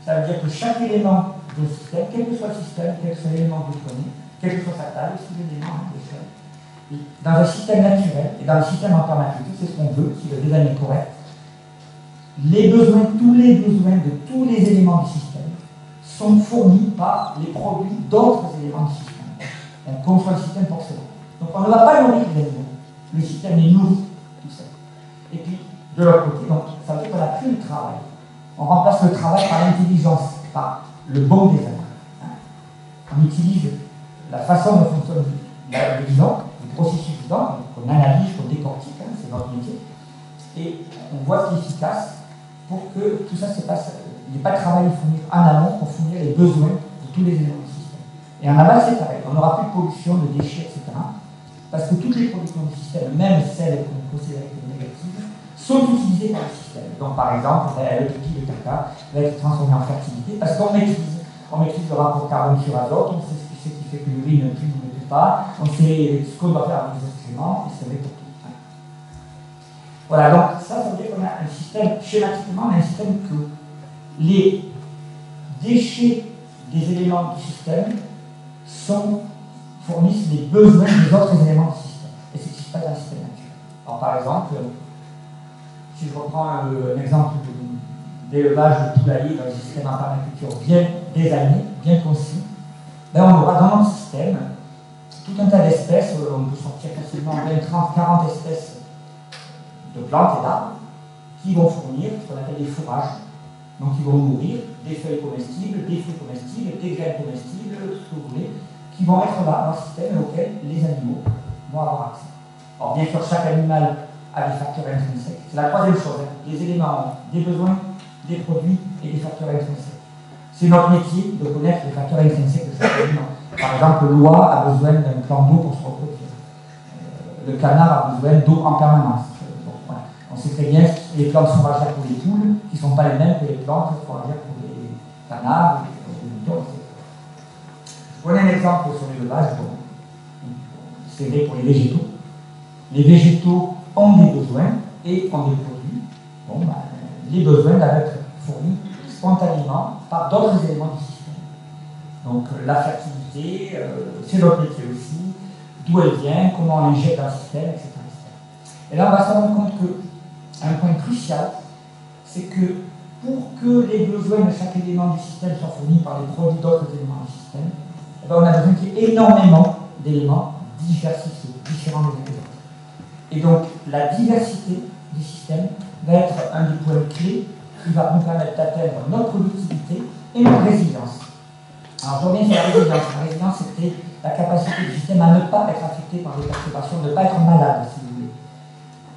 Ça veut dire que chaque élément de système, quel que soit le système, quel que soit l'élément que vous prenez, quelle que soit sa taille, aussi l'élément de l'échelle, dans un système naturel et dans le système en permaculture, c'est ce qu'on veut, si le design est correct, les besoins, tous les besoins de tous les éléments du système sont fournis par les produits d'autres éléments du système. On conçoit le système pour cela. Donc on ne va pas nourrir les animaux. Le système les nourrit, tout ça. Et puis, de l'autre côté, donc, ça veut dire qu'on n'a plus le travail. On remplace le travail par l'intelligence, par le bon design. On utilise la façon dont fonctionne le vivant, le processus vivant, qu'on analyse, qu'on décortique, c'est notre métier, et on voit ce qui est efficace pour que tout ça se passe. Il n'y a pas de travail à fournir en amont pour fournir les besoins de tous les éléments du système. Et en aval, c'est pareil, on n'aura plus de pollution, de déchets, etc. Parce que toutes les productions du système, même celles qu'on considère comme négatives, sont utilisées par le système. Donc par exemple, le pipi de caca va être transformé en fertilité parce qu'on maîtrise le rapport carbone sur azote, on sait ce qui fait que l'urine ne tue ou ne tue pas, on sait ce qu'on doit faire avec les excréments, et c'est vrai pour tout. Voilà, donc ça veut dire qu'on a un système, schématiquement, on a un système clos. Les déchets des éléments du système fournissent les besoins des autres éléments du système. Et c'est ce qui se passe dans le système naturel. Alors par exemple, si je reprends un exemple d'élevage de poulailler dans un système en permaculture bien désigné, bien conçu, ben on aura dans notre système tout un tas d'espèces, on peut sortir facilement 20, 30, 40 espèces de plantes et d'arbres qui vont fournir ce qu'on appelle des fourrages. Donc ils vont nourrir des feuilles comestibles, des fruits comestibles, des graines comestibles, ce que vous voulez, qui vont être là dans le système auquel les animaux vont avoir accès. Alors bien sûr, chaque animal a des facteurs intrinsèques. C'est la troisième chose. Les éléments ont des besoins, des produits et des facteurs intrinsèques. C'est notre métier de connaître les facteurs intrinsèques de chaque aliment. Par exemple, l'oie a besoin d'un plan d'eau pour se reproduire. Le canard a besoin d'eau en permanence. Voilà. On sait très bien les plantes fourragères pour les poules qui ne sont pas les mêmes que les plantes fourragères pour les canards, les moutons, etc. Je prenais un exemple sur l'élevage. C'est vrai pour les végétaux. Les végétaux ont des besoins et ont des produits. Les besoins doivent être fournis spontanément par d'autres éléments du système. Donc la fertilité, c'est notre métier aussi, d'où elle vient, comment on l'injecte dans le système, etc., etc. Et là, on va se rendre compte qu'un point crucial, c'est que pour que les besoins de chaque élément du système soient fournis par les produits d'autres éléments du système, on a besoin qu'il y ait énormément d'éléments diversifiés, différents les uns des autres. Et donc, la diversité du système va être un des points clés qui va nous permettre d'atteindre notre productivité et notre résilience. Alors, je reviens sur la résilience. La résilience, c'était la capacité du système à ne pas être affecté par des perturbations, de ne pas être malade, si vous voulez.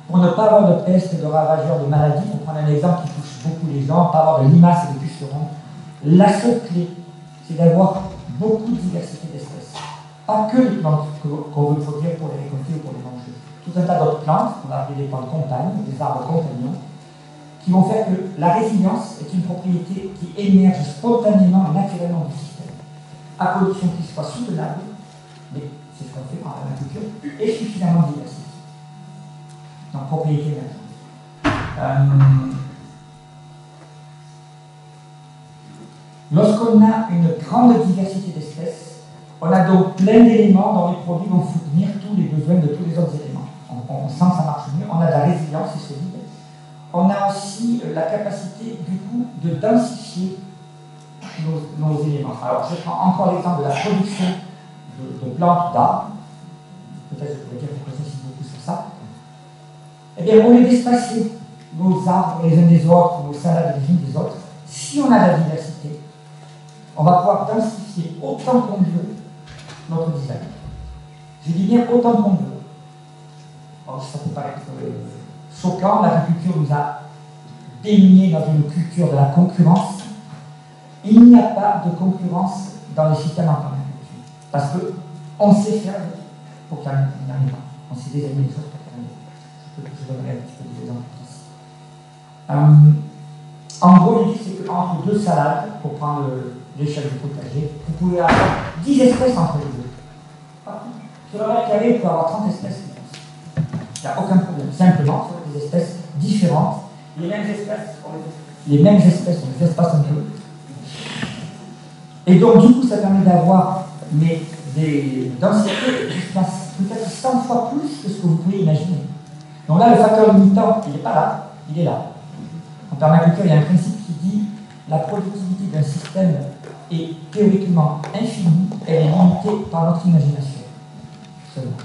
Pour ne pas avoir de peste, de ravageurs, de maladies, pour prendre un exemple qui touche beaucoup les gens, pas avoir de limaces et de pucerons, la seule clé, c'est d'avoir beaucoup de diversité d'espèces. Pas que les plantes qu'on veut produire pour les récolter ou pour les manger. Tout un tas d'autres plantes, on va appeler des plantes compagnes, des arbres compagnons, qui vont faire que la résilience est une propriété qui émerge spontanément, naturellement du système, à condition qu'il soit soutenable, mais c'est ce qu'on fait par la nature, et suffisamment diversifiée. Donc, propriété émergente. Lorsqu'on a une grande diversité d'espèces, on a donc plein d'éléments dont les produits vont soutenir tous les besoins de tous les autres éléments. On sent que ça marche mieux, on a de la résilience, c'est solide. On a aussi la capacité, du coup, de densifier nos éléments. Alors, je prends encore l'exemple de la production de plantes d'arbres. Peut-être que je pourrais dire que je précise beaucoup sur ça. Eh bien, au lieu d'espacer nos arbres les uns des autres, nos salades les unes des autres, si on a de la diversité, on va pouvoir densifier autant qu'on veut notre design. Je dis bien autant qu'on veut. Alors, ça peut paraître choquant, l'agriculture nous a baignés dans une culture de la concurrence. Il n'y a pas de concurrence dans les systèmes en permaculture. Parce qu'on sait faire pour qu'il n'y en ait pas. On sait désigner les choses pour qu'il y en ait pas. Je donnerai un petit peu des exemples ici. En gros, l'idée, c'est qu'entre deux salades, pour prendre l'échelle du potager, vous pouvez avoir 10 espèces entre les deux. Sur le mètre carré, vous pouvez avoir 30 espèces. Il n'y a aucun problème. Simplement, ce sont des espèces différentes. Les mêmes espèces, on les espace un peu. Et donc, du coup, ça permet d'avoir des densités qui passent peut-être 100 fois plus que ce que vous pouvez imaginer. Donc là, le facteur limitant, il n'est pas là, il est là. En permaculture, il y a un principe qui dit la productivité d'un système est théoriquement infinie, elle est limitée par notre imagination. Seulement.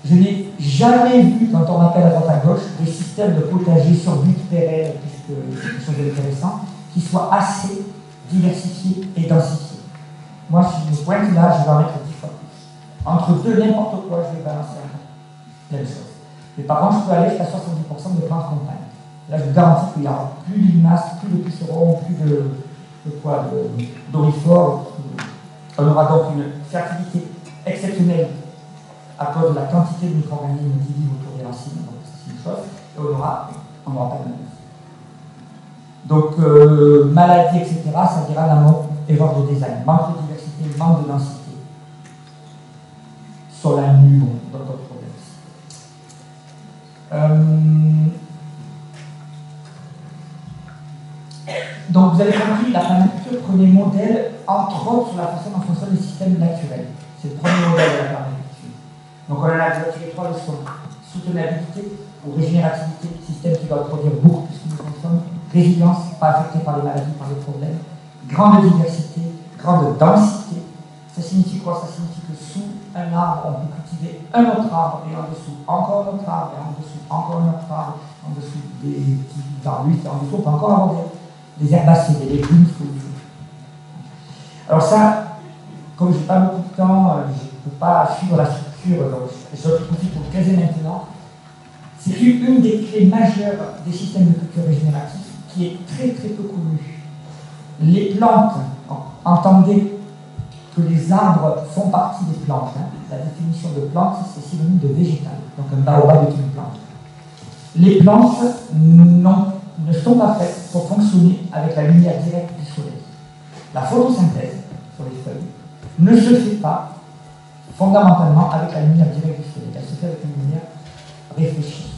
Je n'ai jamais vu, quand on appelle à droite à gauche, des systèmes de potager sur but pérenne, puisque c'est quelque chose d'intéressant, qui soient assez diversifiés et densifiés. Moi, si je me pointe là, je vais en mettre 10 fois plus. Entre deux, n'importe quoi, je vais balancer la même chose. Mais par contre, je peux aller jusqu'à 70% de plantes compagnes. Là, je vous garantis qu'il y aura plus de limaces, plus de pucerons, plus d'orifores. On aura donc une fertilité exceptionnelle à cause de la quantité de micro-organismes qui vivent autour des racines. Donc, c'est une chose. Et on n'aura pas de maladie. Donc, maladie, etc., ça dira la mot erreur de design. Manque de diversité, manque de densité. Sur la nue, bon, d'autres problèmes. Donc, vous avez compris, la permaculture prenait modèle, entre autres, sur la façon dont fonctionnent les systèmes naturels. C'est le premier modèle de la permaculture. Donc, on en a déjà tiré 3 leçons. Soutenabilité ou régénérativité, système qui doit produire beaucoup plus que nous consommons. Résilience, pas affectée par les maladies, par les problèmes. Grande diversité, grande densité. Ça signifie quoi? Ça signifie que sous un arbre, on peut cultiver un autre arbre, et en dessous encore un autre arbre, et en dessous encore un autre arbre, en dessous des petits arbustes, et en dessous on peut encore avoir des herbacées, des légumes, ce que vous voulez. Alors ça, comme je n'ai pas beaucoup de temps, je ne peux pas suivre la structure, donc je profite pour le caser maintenant. C'est une des clés majeures des systèmes de culture régénérative qui est très très peu connue. Les plantes, entendez que les arbres font partie des plantes. Hein. La définition de plante, c'est synonyme de végétal. Donc un baobab est une plante. Les plantes ne sont pas faites pour fonctionner avec la lumière directe du soleil. La photosynthèse sur les feuilles ne se fait pas fondamentalement avec la lumière directe du soleil. Elle se fait avec une lumière réfléchie.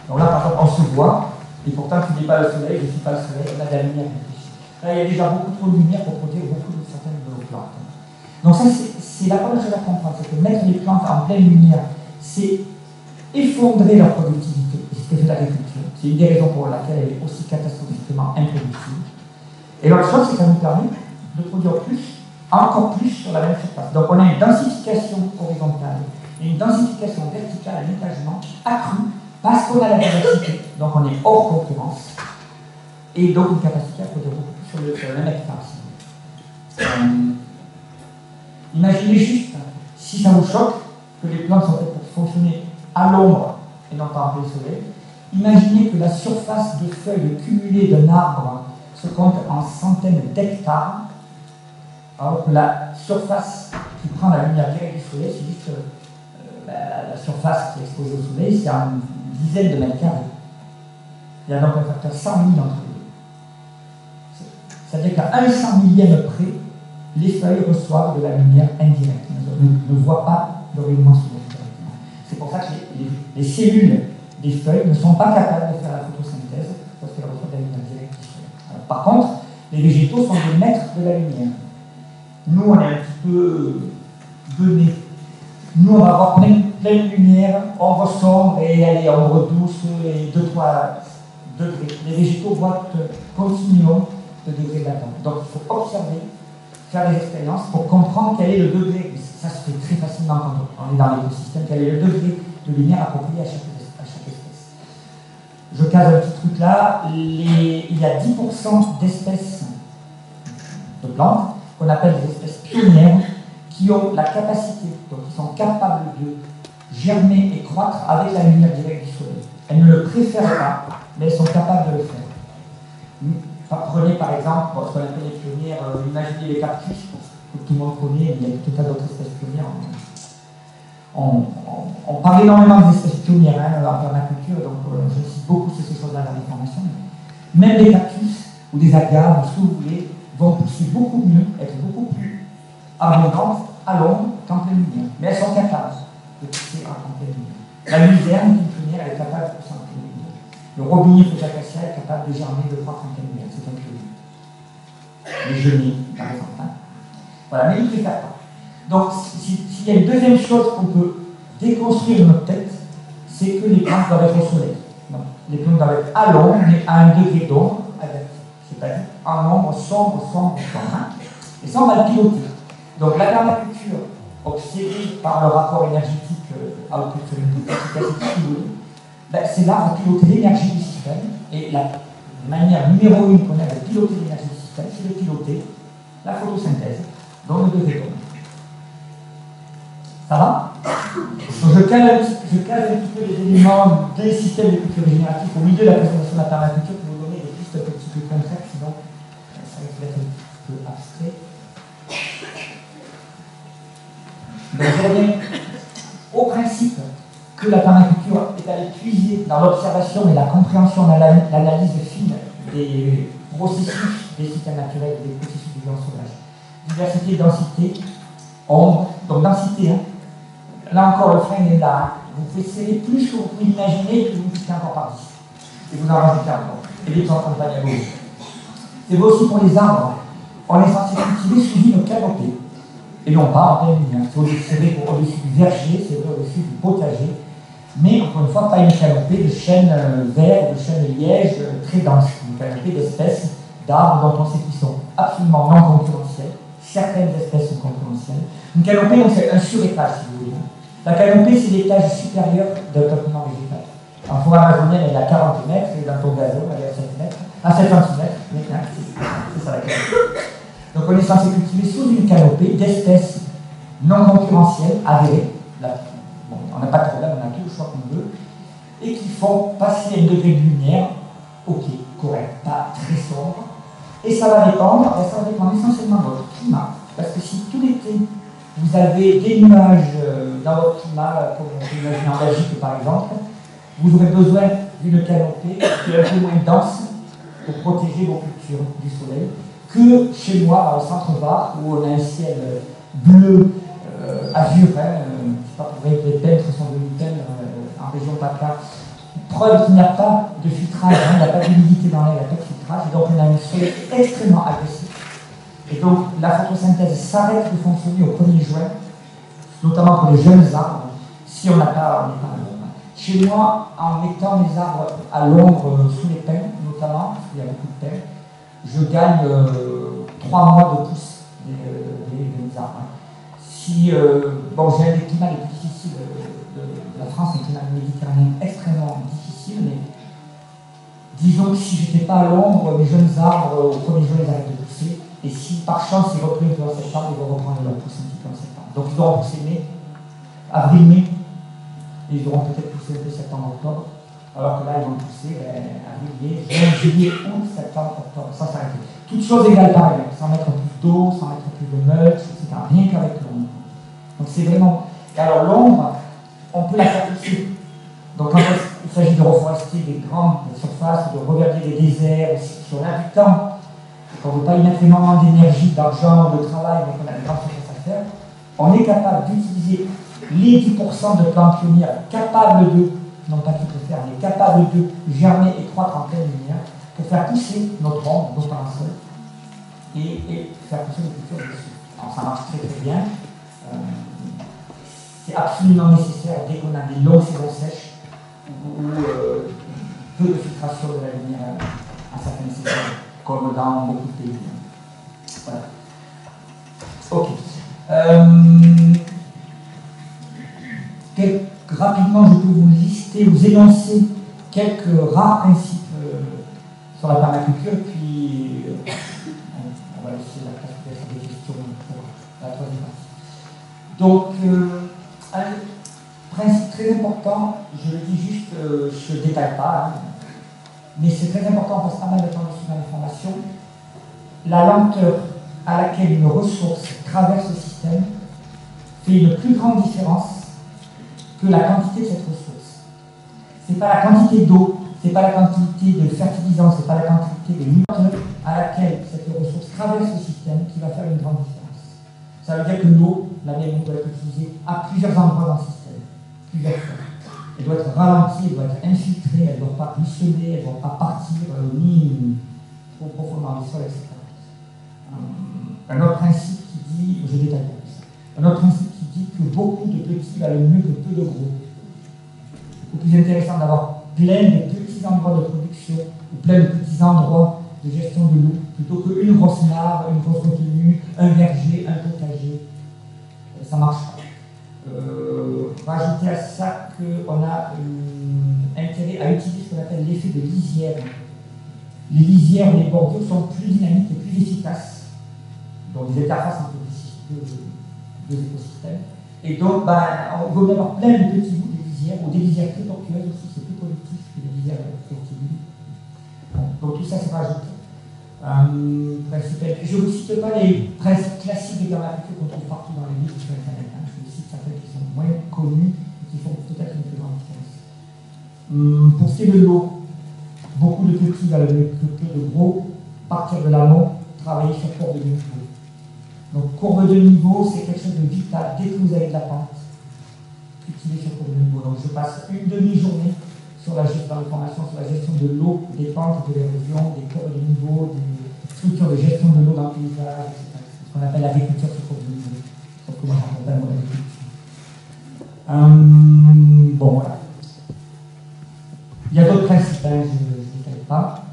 Donc là, par exemple, on se voit, et pourtant tu n'es pas le soleil, je ne suis pas le soleil, on a de la lumière réfléchie. Là, il y a déjà beaucoup trop de lumière pour produire beaucoup de certaines de nos plantes. Donc ça, c'est la première chose à comprendre, c'est que mettre les plantes en pleine lumière, c'est effondrer leur productivité. Et c'est ce que fait l'agriculture. C'est une des raisons pour laquelle elle est aussi catastrophiquement improductive. Et l'autre chose, c'est que ça nous permet de produire plus, encore plus sur la même surface. Donc on a une densification horizontale et une densification verticale à l'étagement accrue parce qu'on a la diversité. Donc on est hors concurrence et donc une capacité à produire beaucoup plus sur le même hectare. Imaginez juste, si ça vous choque, que les plantes sont faites pour fonctionner à l'ombre et non pas en plein soleil. Imaginez que la surface de feuilles cumulées d'un arbre se compte en centaines d'hectares, alors que la surface qui prend la lumière directe du soleil, c'est juste la surface qui est exposée au soleil, c'est en dizaines de mètres carrés. Il y a donc un facteur 100 000 entre les deux. C'est-à-dire qu'à 1/100 000e près, les feuilles reçoivent de la lumière indirecte, ne voient pas le le moins souvent. C'est pour ça que les cellules des feuilles ne sont pas capables de faire la photosynthèse parce qu'elles reçoivent de la lumière directe du soleil. Alors, par contre, les végétaux sont des maîtres de la lumière. Nous, on est un petit peu benés. Nous, on va avoir pleine lumière, ombre sombre et allez, ombre douce et 2-3 degrés. Les végétaux voient continuum de degrés d'attente. Donc, il faut observer, faire des expériences pour comprendre quel est le degré. Ça se fait très facilement quand on est dans l'écosystème, quel est le degré de lumière approprié à chaque espèce. Je case un petit truc là. Il y a 10% d'espèces de plantes qu'on appelle des espèces pionnières qui ont la capacité, donc qui sont capables de germer et croître avec la lumière directe du soleil. Elles ne le préfèrent pas, mais elles sont capables de le faire. Prenez par exemple, ce qu'on appelle les pionnières, imaginez les cactus, que tout le monde connaît, il y a tout un tas d'autres espèces pionnières. On parle énormément des espèces pionnières en permaculture, donc je cite beaucoup ces choses-là dans les formations. Même les cactus ou des agaves, ce que vous voulez, vont pousser beaucoup mieux, être beaucoup plus abondantes à l'ombre qu'en pleine lumière. Mais elles sont capables de pousser en pleine lumière. La luzerne, une pionnière, elle est capable de pousser en pleine lumière. Le robinier Fojacacia est capable de germer, de croître en pleine lumière. C'est un pionnier. Les genêts, par exemple. Voilà, mais il ne préfère pas. Donc, s'il y a une deuxième chose qu'on peut déconstruire de notre tête, c'est que les plantes doivent être au soleil. Donc, les plantes doivent être à l'ombre, mais à un degré d'ombre adapté. C'est-à-dire en ombre sombre. Et ça, on va le piloter. Donc, la permaculture, obsédée par le rapport énergétique output sur input, c'est là de piloter l'énergie du système. Et la manière numéro 1 qu'on a de piloter l'énergie du système, c'est de piloter la photosynthèse dans le degré d'ombre. Ça va? Donc je cale un petit peu les éléments des systèmes de culture régénérative au milieu de la présentation de la permaculture pour vous donner des pistes un petit peu concrètes, sinon ça risque d'être un petit peu abstrait. Donc je reviens au principe que la permaculture est allée puiser dans l'observation et la compréhension, l'analyse fine des processus des systèmes naturels, des processus du vivant sauvage. Diversité, densité, ombre, donc densité, là encore le frein est là, vous pouvez serrer plus que vous pouvez imaginer, puis vous multipliez encore par 10. Et vous en rajoutez encore. Et les plantes accompagnent à gauche. C'est vrai aussi pour les arbres. On est censé cultiver sous une canopée. Et non pas en pleine lumière. C'est vrai au-dessus du verger, c'est vrai au-dessus du potager. Mais encore une fois, pas une canopée de chênes verts, de chênes lièges très denses. Une canopée d'espèces d'arbres dont on sait qu'ils sont absolument non concurrentiels. Certaines espèces sont concurrentielles. Une canopée, donc c'est un surétage, si vous voulez. La canopée, c'est l'étage supérieur d'un document végétal. En forêt amazonienne, elle est à 40 mètres, et dans ton gazon, elle est à 7 mètres, à 7 cm. C'est ça la canopée. Donc on est censé cultiver sous une canopée d'espèces non concurrentielles, avérées. Là, bon, on n'a pas de problème, on a tout le choix qu'on veut, et qui font passer un degré de lumière, ok, correct, pas très sombre. Et ça va dépendre essentiellement de votre climat. Parce que si tout l'été, vous avez des nuages dans votre climat, comme on peut imaginer en Belgique par exemple, vous aurez besoin d'une canopée qui est un peu moins dense pour protéger vos cultures du soleil que chez moi, dans le centre-Var, où on a un ciel bleu, azurin, je ne sais pas pour que les peintres sont venus peindre en région PACA. Preuve qu'il n'y a pas de filtrage, il n'y a pas d'humidité dans l'air, il n'y a pas de filtrage, et donc on a un soleil extrêmement agressif. Et donc la photosynthèse s'arrête de fonctionner au 1er juin, notamment pour les jeunes arbres, si on n'est pas à l'ombre. Chez moi, en mettant les arbres à l'ombre sous les pins, notamment, parce qu'il y a beaucoup de pins, je gagne 3 mois de pousse des arbres. Si, bon, j'ai un des climats les plus difficiles de la France, un climat méditerranéen extrêmement difficile, mais disons que si je n'étais pas à l'ombre, mes jeunes arbres, au 1er juin, ils arrêtent de pousser. Et si par chance ils reprennent en septembre, ils vont reprendre leur pousse un petit peu en septembre. Donc ils auront poussé mai, avril-mai, et ils auront peut-être poussé un peu septembre-octobre, alors que là ils vont pousser avril-mai, juin, juillet, août, septembre, octobre. Ça s'arrête. Toutes choses égales par égales, sans mettre plus d'eau, sans mettre plus de mulch, etc. Rien qu'avec l'ombre. Donc c'est vraiment. Et alors l'ombre, on peut la faire pousser. Donc quand il s'agit de reforester des grandes surfaces, de regarder des déserts, si on a du temps, qu'on ne veut pas y mettre énormément d'énergie, d'argent, de travail, mais qu'on a des grandes surfaces à faire, on est capable d'utiliser les 10% de plantes pionnières capables de, non pas qui peut faire, mais capables de germer et croître en pleine lumière pour faire pousser nos troncs, nos parasols, et faire pousser nos cultures dessus. Alors ça marche très très bien. C'est absolument nécessaire dès qu'on a des longues saisons sèches ou peu de filtration de la lumière à certaines saisons, comme dans beaucoup de pays. Voilà. Ok. Rapidement, je peux vous lister, vous énoncer quelques rares principes sur la permaculture, puis on va laisser la place peut-être des questions pour la troisième partie. Donc, un principe très important, je le dis juste, je ne détaille pas, hein, mais c'est très important, on passe pas mal de temps dessus dans l'information. La lenteur à laquelle une ressource traverse le système fait une plus grande différence que la quantité de cette ressource. Ce n'est pas la quantité d'eau, ce n'est pas la quantité de fertilisants, ce n'est pas la quantité de lenteur à laquelle cette ressource traverse le système qui va faire une grande différence. Ça veut dire que l'eau, la même eau, doit être utilisée à plusieurs endroits dans le système, plusieurs fois. Elle doit être ralentie, elle doit être infiltrée, elle ne doit pas ruisseler, elle ne doit pas partir ni trop profondément dans les sols, etc. Un autre principe qui dit, je détaille pas plus, un autre principe qui dit que beaucoup de petits valent mieux que peu de gros. C'est plus intéressant d'avoir plein de petits endroits de production ou plein de petits endroits de gestion de l'eau plutôt qu'une grosse mare, une grosse retenue, un verger, un potager. Ça ne marche pas. Rajouter à ça qu'on a intérêt à utiliser ce qu'on appelle l'effet de lisière. Les lisières, les bordures sont plus dynamiques et plus efficaces. Donc des interfaces entre deux écosystèmes. Et donc, on veut avoir plein de petits bouts de lisières, ou des lisières très tortueuses aussi, c'est plus productif que des lisières fertiles. Donc tout ça, c'est rajouté. Je ne vous cite pas les principes classiques de permaculture qu'on trouve partout dans les livres sur Internet. Hein. Je vous cite certains qui sont moins connus et qui font peut-être une plus grande différence. Pour ce qui est de l'eau, beaucoup de petits valent mieux que peu de gros. Partir de l'amont, travailler sur courbe de niveau. Donc courbe de niveau, c'est quelque chose de vital. Dès que vous avez de la pente, cultivez sur courbe de niveau. Donc je passe une demi-journée sur la gestion de l'eau, des pentes, de l'érosion, des courbes de niveau, des structures de gestion de l'eau dans le paysage, etc. C'est ce qu'on appelle l'agriculture sur courbe de niveau. Sauf que moi, j'en comprends pas le d'agriculture. Bon, voilà. Il y a d'autres principes, hein, je ne détaille pas.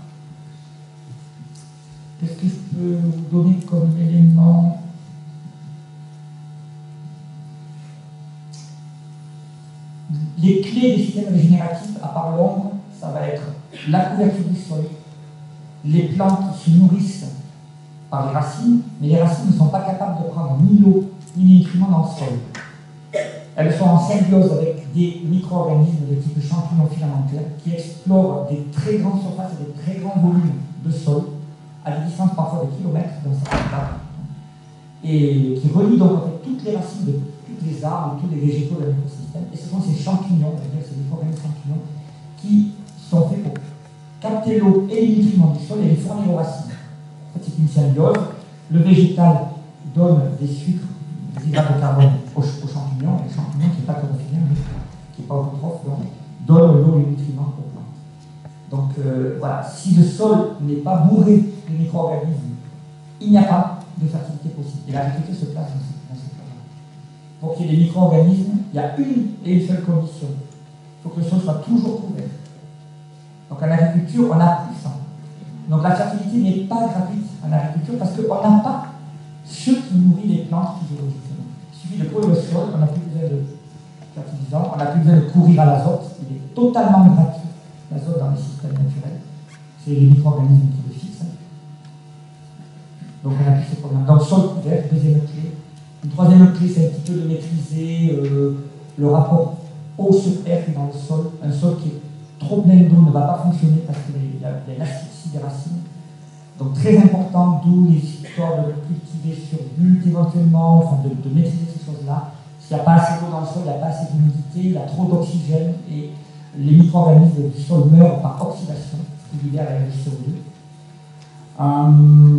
Qu'est-ce que je peux vous donner comme élément? Les clés des systèmes régénératifs, à part l'ombre, ça va être la couverture du sol, les plantes qui se nourrissent par les racines, mais les racines ne sont pas capables de prendre ni l'eau ni les nutriments dans le sol. Elles sont en symbiose avec des micro-organismes de type champignons filamentaires qui explorent des très grandes surfaces et des très grands volumes de sol, à des distances parfois de kilomètres dans certains cas, et qui relient donc en fait toutes les racines de toutes les arbres, tous les végétaux de l'écosystème. Et ce sont ces champignons, ces micro-organismes champignons, qui sont faits pour capter l'eau et les nutriments du sol et les fournir aux racines. En fait, c'est une symbiose. Le végétal donne des sucres, des hydrates de carbone aux champignons, et le champignon qui n'est pas chlorophyllien, mais qui n'est pas autotrophe, donne l'eau et les nutriments aux plantes. Donc voilà, si le sol n'est pas bourré de micro-organismes, il n'y a pas de fertilité possible. Et l'agriculture se place dans ce cas-là. Pour qu'il y ait des micro-organismes, il y a une seule condition. Il faut que le sol soit toujours couvert. Donc en agriculture, on n'a plus ça. Donc la fertilité n'est pas gratuite en agriculture parce qu'on n'a pas ce qui nourrit les plantes physiologiquement. Il suffit de couvrir le sol, on n'a plus besoin de fertilisants, on n'a plus besoin de courir à l'azote, il est totalement gratuit, l'azote dans les systèmes naturels. C'est les micro-organismes qui le fixent. Donc on n'a plus ce problème. Donc sol couvert, deuxième clé. Une troisième clé, c'est un petit peu de maîtriser le rapport eau-sur-air dans le sol. Un sol qui est trop plein d'eau ne va pas fonctionner parce qu'il y a l'asphyxie des racines. Donc très important, d'où les histoires de cultiver sur butte éventuellement, enfin de maîtriser ces choses-là. S'il n'y a pas assez d'eau dans le sol, il n'y a pas assez d'humidité, il y a trop d'oxygène et les micro-organismes du sol meurent par oxydation, ce qui libère la CO2.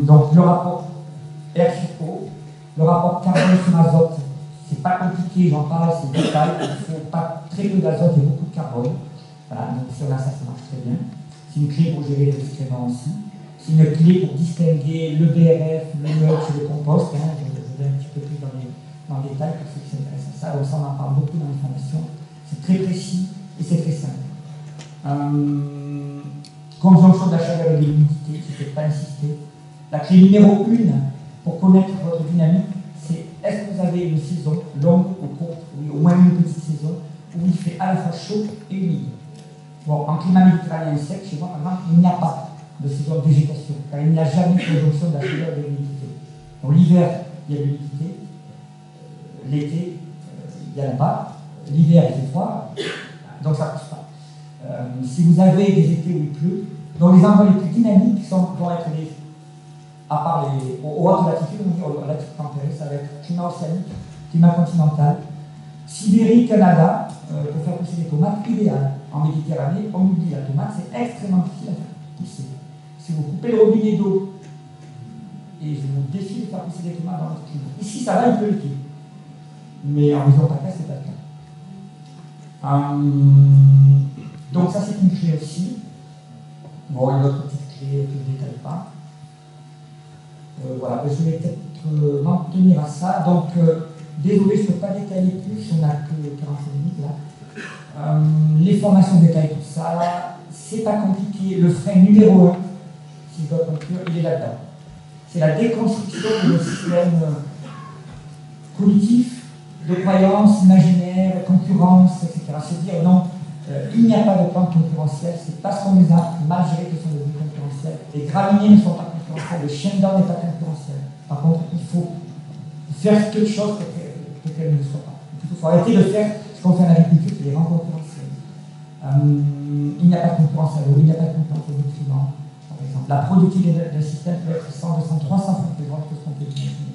Donc le rapport air sur eau, le rapport carbone sur azote, C'est pas compliqué, j'en parle, c'est détail. Il faut pas très peu d'azote et beaucoup de carbone. Voilà, donc si on a ça, ça marche très bien. C'est une clé pour gérer les excréments aussi. C'est une clé pour distinguer le BRF, le mulch et le compost. Hein. Je vais un petit peu plus dans le détail pour ceux qui s'intéressent à ça. Donc ça, on en parle beaucoup dans les formations. C'est très précis et c'est très simple. Conjonction de la chaleur et de l'humidité, je ne vais pas insister. La clé numéro 1 pour connaître votre dynamique, c'est est-ce que vous avez une saison longue ou courte, ou au moins une petite saison, où il fait à la fois chaud et humide. Bon, en climat méditerranéen sec, chez moi, par exemple, il n'y a pas de saison de végétation, car il n'y a jamais de conjonction de la chaleur et de l'humidité. Donc l'hiver, il y a de l'humidité, l'été, il n'y en a pas, l'hiver, il fait froid, donc ça ne pousse pas. Si vous avez des étés où il pleut, donc les endroits les plus dynamiques vont être les, à part les hautes latitudes, on dit aux latitudes tempérées, ça va être climat océanique, climat continental, Sibérie, Canada, pour faire pousser des tomates, idéal. En Méditerranée, on oublie la tomate, c'est extrêmement difficile à faire pousser. Si vous coupez le robinet d'eau, et je vous défie de faire pousser des tomates dans votre climat. Ici, ça va, il peut le faire. Mais en région PACA, c'est pas le cas. Donc ça, c'est une clé aussi. Bon, une autre petite clé que je ne détaille pas. Voilà, je vais peut-être m'en tenir à ça. Donc, désolé, je ne peux pas détailler plus, on n'a que 45 minutes là. Les formations détaillent tout ça. C'est pas compliqué. Le frein numéro 1, si je dois conclure, il est là-dedans. C'est la déconstruction de système cognitif, de croyances, imaginaires, concurrence, etc. Se dire non, il n'y a pas de plantes concurrentielles, c'est parce qu'on les a malgré qu'elles sont devenues concurrentielles. Les graminées ne sont pas concurrentielles, le chien d'or n'est pas concurrentiel. Par contre, il faut faire quelque chose pour qu'elles ne le soient pas. Il faut arrêter de faire ce qu'on fait en agriculture, qui les rend concurrentielles. Il n'y a pas de concurrence à l'eau, il n'y a pas de concurrence aux nutriments, par exemple. La productivité d'un système peut être 100, 200, 300 fois plus grande que ce qu'on peut imaginer.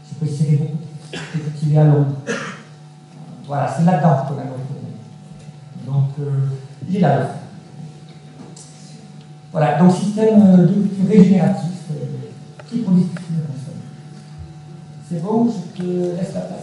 Je peux essayer beaucoup de cultiver à l'ombre. Voilà, c'est là-dedans qu'on a le problème. Donc, il est là. Voilà, donc système de culture régénératif qui produit plus de consomme. C'est bon, je te laisse la place.